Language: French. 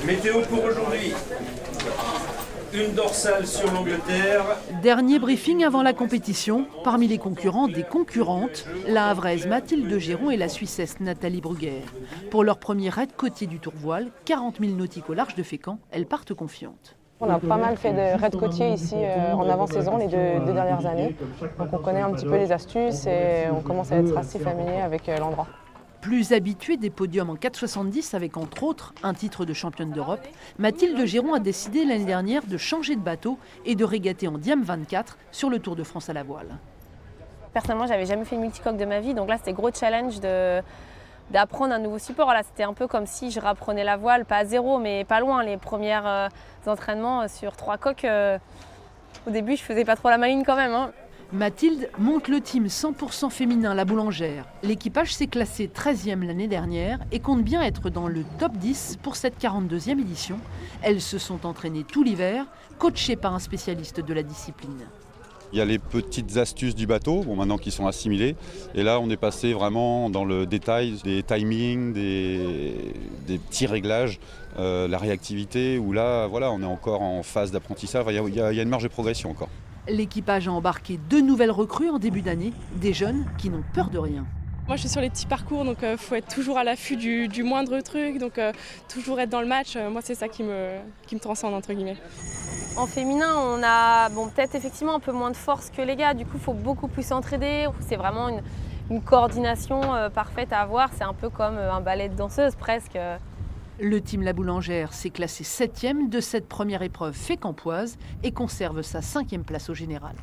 Météo pour aujourd'hui. Une dorsale sur l'Angleterre. Dernier briefing avant la compétition. Parmi les concurrents, des concurrentes, la Havraise Mathilde Géron et la Suissesse Nathalie Brugger. Pour leur premier raid côtier du Tourvoile, 40 000 nautiques au large de Fécamp, elles partent confiantes. On a pas mal fait de raids côtiers ici en avant-saison les deux dernières années. Donc on connaît un petit peu les astuces et on commence à être assez familier avec l'endroit. Plus habituée des podiums en 4,70 avec entre autres un titre de championne d'Europe, Mathilde Géron a décidé l'année dernière de changer de bateau et de régater en Diam 24 sur le Tour de France à la voile. Personnellement, j'avais jamais fait de multicoque de ma vie, donc là c'était gros challenge d'apprendre un nouveau support. Là, c'était un peu comme si je rapprenais la voile, pas à zéro, mais pas loin. Les premiers entraînements sur 3 coques, au début je faisais pas trop la maline quand même. Hein. Mathilde monte le team 100% féminin La Boulangère. L'équipage s'est classé 13e l'année dernière et compte bien être dans le top 10 pour cette 42e édition. Elles se sont entraînées tout l'hiver, coachées par un spécialiste de la discipline. Il y a les petites astuces du bateau, maintenant qui sont assimilées. Et là, on est passé vraiment dans le détail des timings, des petits réglages, la réactivité, où là, voilà, on est encore en phase d'apprentissage. Il y a une marge de progression encore. L'équipage a embarqué 2 nouvelles recrues en début d'année, des jeunes qui n'ont peur de rien. Moi je suis sur les petits parcours, donc faut être toujours à l'affût du moindre truc, donc toujours être dans le match. Moi c'est ça qui me transcende entre guillemets. En féminin, on a peut-être effectivement un peu moins de force que les gars, du coup il faut beaucoup plus s'entraider. C'est vraiment une coordination parfaite à avoir, c'est un peu comme un ballet de danseuse presque. Le team La Boulangère s'est classé 7e de cette première épreuve fécampoise et conserve sa 5e place au général.